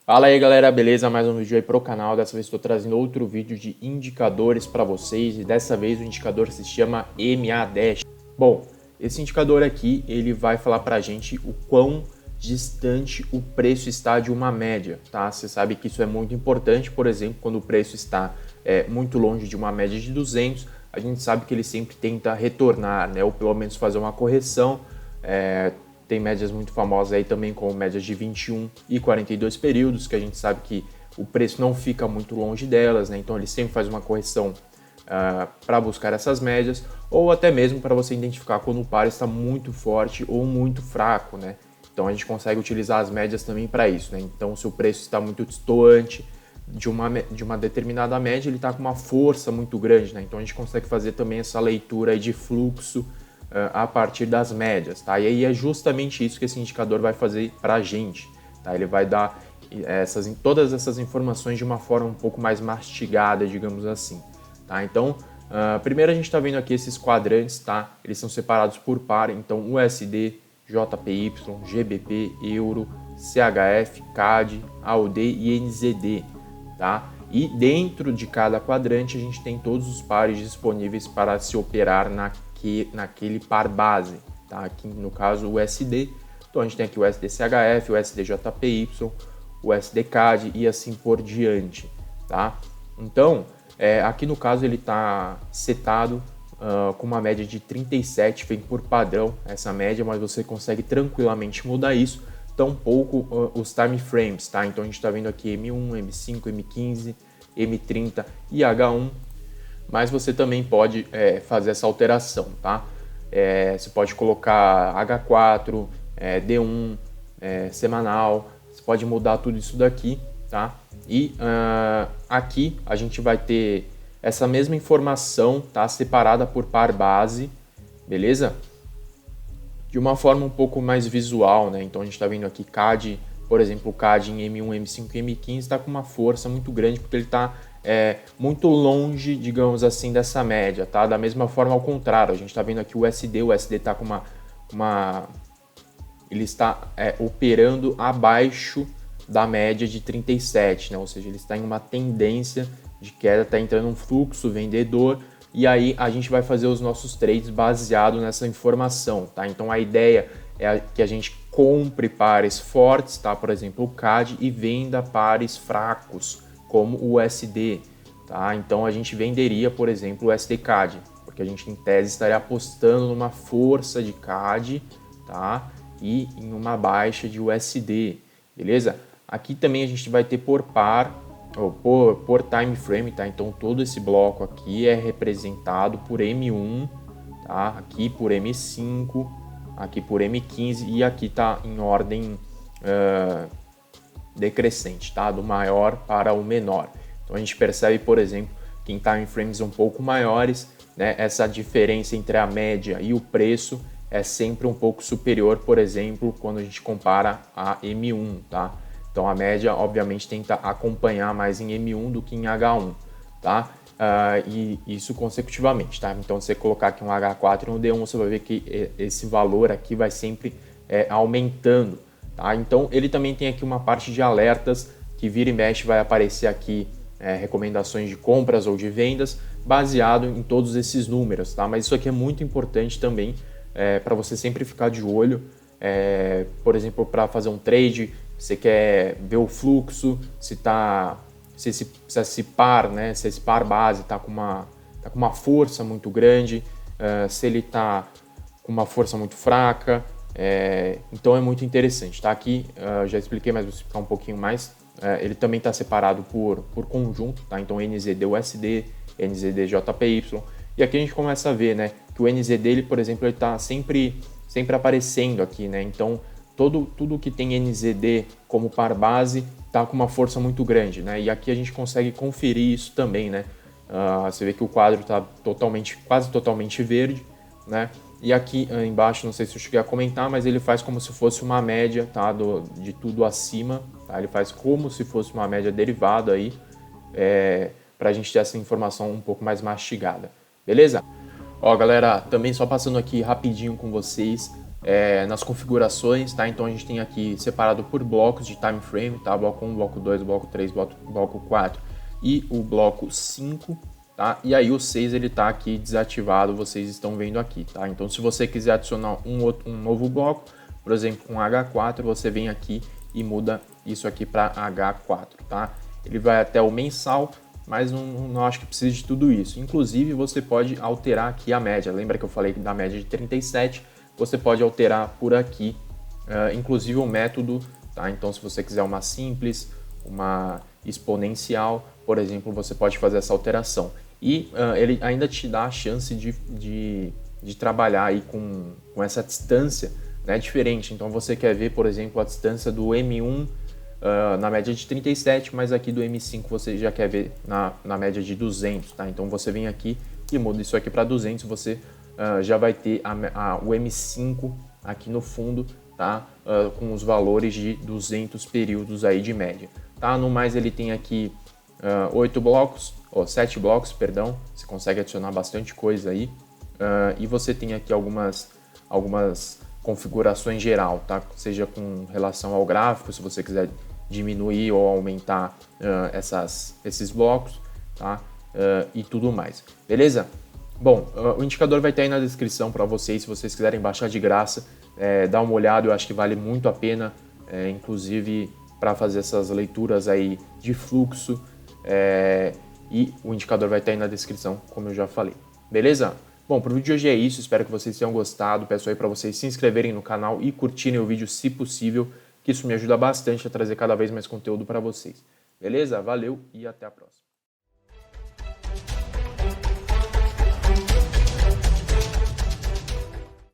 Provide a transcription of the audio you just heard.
Fala aí galera, beleza? Mais um vídeo aí pro canal. Dessa vez estou trazendo outro vídeo de indicadores para vocês e dessa vez o indicador se chama MA10. Bom, esse indicador aqui ele vai falar para a gente o quão distante o preço está de uma média, tá? Você sabe que isso é muito importante, por exemplo, quando o preço está muito longe de uma média de 200, a gente sabe que ele sempre tenta retornar, né? Ou pelo menos fazer uma correção. Tem médias muito famosas aí também, como médias de 21 e 42 períodos, que a gente sabe que o preço não fica muito longe delas, né? Então ele sempre faz uma correção para buscar essas médias, ou até mesmo para você identificar quando o par está muito forte ou muito fraco, né? Então a gente consegue utilizar as médias também para isso, né? Então se o preço está muito distante de uma determinada média, ele está com uma força muito grande, né? Então a gente consegue fazer também essa leitura aí de fluxo a partir das médias, tá? E aí é justamente isso que esse indicador vai fazer para a gente, tá? Ele vai dar todas essas informações de uma forma um pouco mais mastigada, digamos assim, tá? Então, primeiro a gente está vendo aqui esses quadrantes, tá? Eles são separados por par, então USD, JPY, GBP, Euro, CHF, CAD, AUD e NZD, tá? E dentro de cada quadrante a gente tem todos os pares disponíveis para se operar naquele par base, tá? Aqui no caso o USD, então a gente tem aqui o USD-CHF, o USD-JPY, o USD-CAD e assim por diante, tá? Então, aqui no caso ele está setado com uma média de 37, vem por padrão essa média, mas você consegue tranquilamente mudar isso, tampouco os time frames, tá? Então a gente está vendo aqui M1, M5, M15, M30 e H1, mas você também pode fazer essa alteração, tá? Você pode colocar H4, D1, semanal, você pode mudar tudo isso daqui, tá? E aqui a gente vai ter essa mesma informação, tá? Separada por par base, beleza? De uma forma um pouco mais visual, né? Então a gente está vendo aqui CAD, por exemplo, o CAD em M1, M5 e M15 está com uma força muito grande porque ele está muito longe, digamos assim, dessa média, tá? Da mesma forma, ao contrário, a gente está vendo aqui o USD está com ele está operando abaixo da média de 37, né? Ou seja, ele está em uma tendência de queda, está entrando um fluxo vendedor, e aí a gente vai fazer os nossos trades baseado nessa informação, tá? Então a ideia é que a gente compre pares fortes, tá? Por exemplo, o CAD, e venda pares fracos, como o USD, tá? Então a gente venderia, por exemplo, o USD-CAD, porque a gente em tese estaria apostando numa força de CAD, tá? E em uma baixa de USD, beleza? Aqui também a gente vai ter por par, ou por time frame, tá? Então todo esse bloco aqui é representado por M1, tá? Aqui por M5, aqui por M15 e aqui tá em ordem decrescente, tá? Do maior para o menor. Então a gente percebe, por exemplo, que em time frames um pouco maiores, né, essa diferença entre a média e o preço é sempre um pouco superior, por exemplo, quando a gente compara a M1, tá? Então a média, obviamente, tenta acompanhar mais em M1 do que em H1, tá? E isso consecutivamente, tá? Então se você colocar aqui um H4 e um D1, você vai ver que esse valor aqui vai sempre aumentando, tá? Então ele também tem aqui uma parte de alertas que vira e mexe, vai aparecer aqui recomendações de compras ou de vendas baseado em todos esses números, tá? Mas isso aqui é muito importante também para você sempre ficar de olho, por exemplo, para fazer um trade, você quer ver o fluxo, se esse par, né, se esse par base está com uma força muito grande, se ele está com uma força muito fraca, então é muito interessante, tá? Aqui já expliquei, mas vou explicar um pouquinho mais. Ele também está separado por conjunto, tá? Então NZD-USD, NZD-JPY, e aqui a gente começa a ver, né, que o NZD, ele, por exemplo, ele está sempre aparecendo aqui, né? Então tudo que tem NZD como par base está com uma força muito grande, né? E aqui a gente consegue conferir isso também, né? Você vê que o quadro está quase totalmente verde, né? E aqui embaixo, não sei se eu cheguei a comentar, mas ele faz como se fosse uma média, tá? De tudo acima, tá? Ele faz como se fosse uma média derivada aí, para a gente ter essa informação um pouco mais mastigada, beleza? Ó, galera, também só passando aqui rapidinho com vocês, nas configurações, tá? Então a gente tem aqui separado por blocos de time frame, tá? Bloco 1, bloco 2, bloco 3, bloco 4 e o bloco 5, tá? E aí o 6 ele tá aqui desativado, vocês estão vendo aqui, tá? Então se você quiser adicionar um novo bloco, por exemplo, com H4, você vem aqui e muda isso aqui para H4, tá? Ele vai até o mensal, mas não acho que precise de tudo isso. Inclusive, você pode alterar aqui a média. Lembra que eu falei da média de 37? Você pode alterar por aqui, inclusive o método, tá? Então, se você quiser uma simples, uma exponencial, por exemplo, você pode fazer essa alteração. E ele ainda te dá a chance de trabalhar aí com essa distância, né, diferente. Então, você quer ver, por exemplo, a distância do M1 na média de 37, mas aqui do M5 você já quer ver na média de 200, tá? Então você vem aqui e muda isso aqui para 200, você já vai ter o M5 aqui no fundo, tá? Com os valores de 200 períodos aí de média, tá? No mais ele tem aqui 7 blocos, perdão, você consegue adicionar bastante coisa aí, e você tem aqui algumas configurações geral, tá? Seja com relação ao gráfico, se você quiser diminuir ou aumentar esses blocos, tá? E tudo mais, beleza? Bom, o indicador vai estar aí na descrição para vocês, se vocês quiserem baixar de graça, dá uma olhada, eu acho que vale muito a pena, inclusive para fazer essas leituras aí de fluxo, e o indicador vai estar aí na descrição, como eu já falei, beleza? Bom, pro vídeo de hoje é isso, espero que vocês tenham gostado, peço aí para vocês se inscreverem no canal e curtirem o vídeo se possível, que isso me ajuda bastante a trazer cada vez mais conteúdo para vocês. Beleza? Valeu e até a próxima.